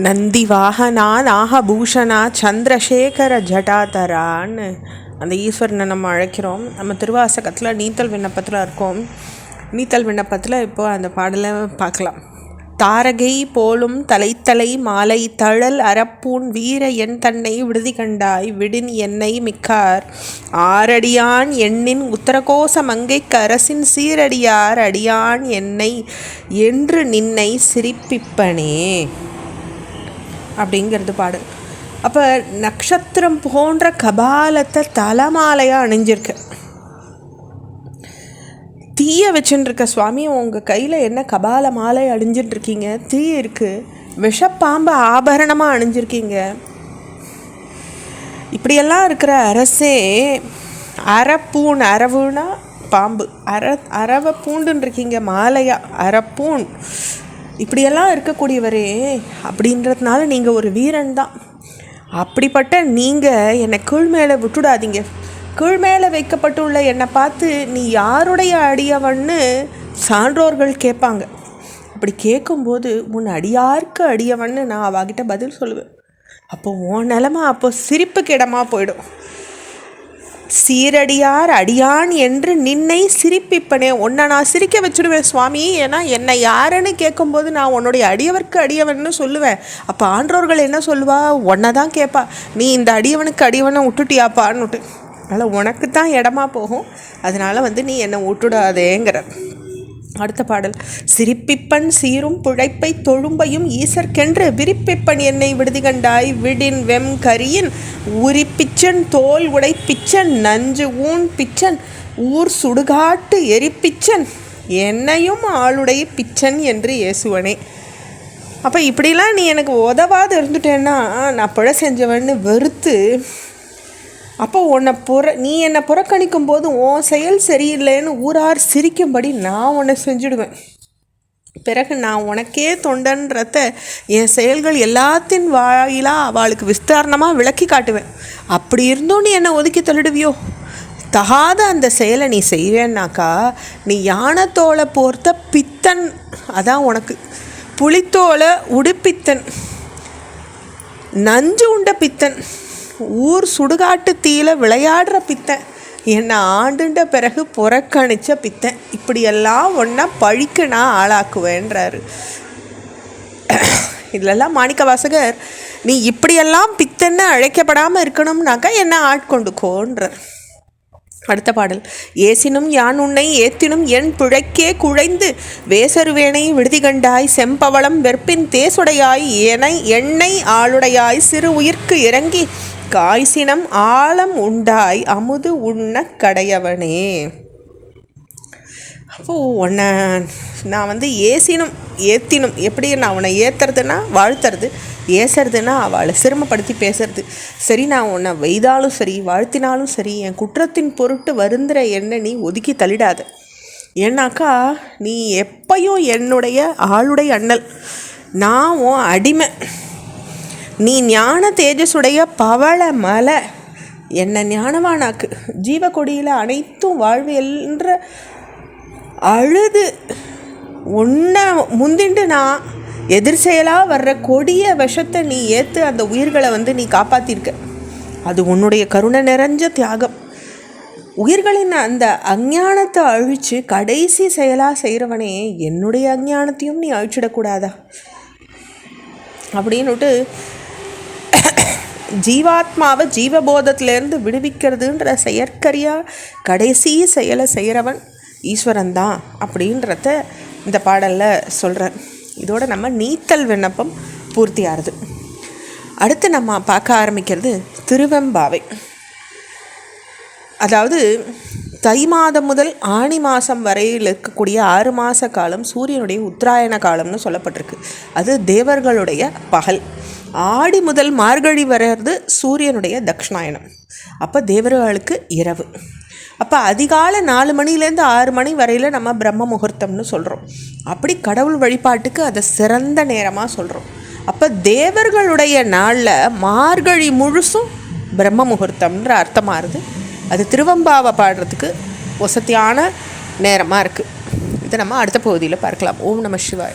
நந்தி வாகனா நாகபூஷணா சந்திரசேகர ஜட்டாதரான்னு அந்த ஈஸ்வரனை நம்ம அழைக்கிறோம். நம்ம திருவாசகத்தில் நீத்தல் விண்ணப்பத்தில் இருக்கோம். நீத்தல் விண்ணப்பத்தில் இப்போ அந்த பாடலை பார்க்கலாம். தாரகை போலும் தலைத்தலை மாலை தழல் அறப்பூன் வீர என் தன்னை விடுதி கண்டாய் விடின் என்னை மிக்கார் ஆரடியான் எண்ணின் உத்தரகோச மங்கைக்கு அரசின் சீரடியார் அடியான் என்னை என்று நின்னை சிரிப்பிப்பனே அப்படிங்கிறது பாடு. அப்போ நட்சத்திரம் போன்ற கபாலத்தை தலைமாலையாக அணிஞ்சிருக்கு. தீயை வச்சுட்டுருக்க சுவாமி, உங்கள் கையில் என்ன கபால மாலை அணிஞ்சிட்ருக்கீங்க? தீ இருக்குது. விஷப்பாம்பு ஆபரணமாக அணிஞ்சிருக்கீங்க. இப்படியெல்லாம் இருக்கிற அரசே, அறப்பூன், அரவுனா பாம்பு, அரவை பூண்டுன்னு இருக்கீங்க, மாலையா அறப்பூன், இப்படியெல்லாம் இருக்கக்கூடியவரே. அப்படின்றதுனால நீங்கள் ஒரு வீரன் தான். அப்படிப்பட்ட நீங்கள் என்னை கீழ் மேலே விட்டுடாதீங்க. கீழ் மேலே வைக்கப்பட்டுள்ள என்னை பார்த்து நீ யாருடைய அடியவன்னு சான்றோர்கள் கேட்பாங்க. அப்படி கேட்கும்போது உன் அடியாருக்கு அடியவன்னு நான் அவகிட்ட பதில் சொல்லுவேன். அப்போ உன் நிலமை அப்போ சிரிப்புக்கு இடமா போயிடும். சீரடியார் அடியான் என்று நின்னை சிரிப்பிப்பனே, உன்னை நான் சிரிக்க வச்சுடுவேன் சுவாமி. ஏன்னா என்னை யாருன்னு கேட்கும்போது நான் உன்னுடைய அடியவருக்கு அடியவன்னு சொல்லுவேன். அப்போ ஆன்றோர்கள் என்ன சொல்லுவா? உன்னை தான் கேட்பா, நீ இந்த அடியவனுக்கு அடியவனை விட்டுட்டியாப்பான்னு விட்டு. அதனால் உனக்கு தான் இடமா போகும். அதனால் நீ என்னை விட்டுடாதேங்கிற. அடுத்த பாடல். சிரிப்பிப்பன் சீரும் புழைப்பை தொழும்பையும் ஈசற்கென்று விரிப்பிப்பன் என்னை விடுதி கண்டாய் விடின் வெம் கரியின் உரிப்பிச்சன் தோல் உடை பிச்சன் நஞ்சு ஊன் பிச்சன் ஊர் சுடுகாட்டு எரிப்பிச்சன் என்னையும் ஆளுடைய பிச்சன் என்று ஏசுவனே. அப்போ இப்படிலாம் நீ எனக்கு உதவாது இருந்துட்டேன்னா நான் பிழை செஞ்சவன்னு வெறுத்து, அப்போ நீ என்னை புறக்கணிக்கும் போது உன் செயல் சரியில்லைன்னு ஊரார் சிரிக்கும்படி நான் உன்னை செஞ்சுடுவேன். பிறகு நான் உனக்கே தொண்டன்றத என் செயல்கள் எல்லாத்தின் வாயிலாக அவளுக்கு விஸ்தாரணமாக விளக்கி காட்டுவேன். அப்படி இருந்தும் நீ என்னை ஒதுக்கி தள்ளிடுவியோ? தகாத அந்த செயலை நீ செய்வேன்னாக்கா நீ யானத்தோலை போர்த்த பித்தன், அதான் உனக்கு. புலித்தோலை உடுப்பித்தன், நஞ்சு உண்ட பித்தன், ஊர் சுடுகாட்டு தீயில விளையாடுற பித்தன், என்னை ஆண்டுண்ட பிறகு புறக்கணிச்ச பித்தன், இப்படியெல்லாம் ஒன்றா பழிக்க நான் ஆளாக்குவேன்றாரு. இதிலெல்லாம் மாணிக்க வாசகர் நீ இப்படியெல்லாம் பித்தன்னு அழைக்கப்படாமல் இருக்கணும்னாக்கா என்ன ஆட்கொண்டுக்கோன்றார். அடுத்த பாடல். ஏசினும் யான் உன்னை ஏத்தினும் என் பிழைக்கே குழைந்து வேசருவேனை விடுதி கண்டாய் செம்பவளம் வெற்பின் தேசுடையாய் எண்ணெய் ஆளுடையாய் சிறு உயிர்க்கு இறங்கி காய்சினம் ஆழம் உண்டாய் அமுது உண்ண கடையவனே. அப்போது உன்னை நான் ஏத்தினும், எப்படி நான் உன்னை ஏற்றுறதுன்னா வாழ்த்துறது, ஏசுறதுன்னா அவளை சிரமப்படுத்தி பேசுறது. சரி, நான் உன்னை வெய்தாலும் சரி வாழ்த்தினாலும் சரி என் குற்றத்தின் பொருட்டு வருந்துற என்னை நீ ஒதுக்கி தள்ளிடாத. ஏன்னாக்கா நீ எப்பையும் என்னுடைய ஆளுடைய அண்ணல், நான் உன் அடிமை. நீ ஞான தேஜஸுடைய பவள மலை, என்னை ஞானவானாக்கு. ஜீவக்கொடியில் அனைத்தும் வாழ்வு என்ற அழுது உன்னை முந்திண்டு நான் எதிர் செயலாக வர்ற கொடிய விஷத்தை நீ ஏற்று அந்த உயிர்களை நீ காப்பாற்றிருக்க. அது உன்னுடைய கருணை நிறைஞ்ச தியாகம். உயிர்களின் அந்த அஞ்ஞானத்தை அழித்து கடைசி செயலாக செய்கிறவனே, என்னுடைய அஞ்ஞானத்தையும் நீ அழிச்சிடக்கூடாதா அப்படின்னுட்டு ஜீவாத்மாவை ஜீவபோதத்திலேருந்து விடுவிக்கிறதுன்ற செயற்கரியாக கடைசி செயலை செய்கிறவன் ஈஸ்வரன் தான் அப்படின்றத இந்த பாடலில் சொல்கிறார். இதோடு நம்ம நீத்தல் விண்ணப்பம் பூர்த்தி ஆகுது. அடுத்து நம்ம பார்க்க ஆரம்பிக்கிறது திருவெம்பாவை. அதாவது தை மாதம் முதல் ஆணி மாதம் வரையில் இருக்கக்கூடிய 6 மாத காலம் சூரியனுடைய உத்தராயண காலம்னு சொல்லப்பட்டிருக்கு. அது தேவர்களுடைய பகல். ஆடி முதல் மார்கழி வர்றது சூரியனுடைய தக்ஷணாயனம். அப்போ தேவர்களுக்கு இரவு. அப்போ அதிகாலை 4 மணிலேருந்து 6 மணி வரையில் நம்ம பிரம்ம முகூர்த்தம்னு சொல்கிறோம். அப்படி கடவுள் வழிபாட்டுக்கு அதை சிறந்த நேரமாக சொல்கிறோம். அப்போ தேவர்களுடைய நாளில் மார்கழி முழுசும் பிரம்ம முகூர்த்தம்ன்ற அர்த்தமாகுது. அது திருவெம்பாவை பாடுறதுக்கு வசதியான நேரமாக இருக்குது. இதை நம்ம அடுத்த பகுதியில் பார்க்கலாம். ஓம் நம சிவாய.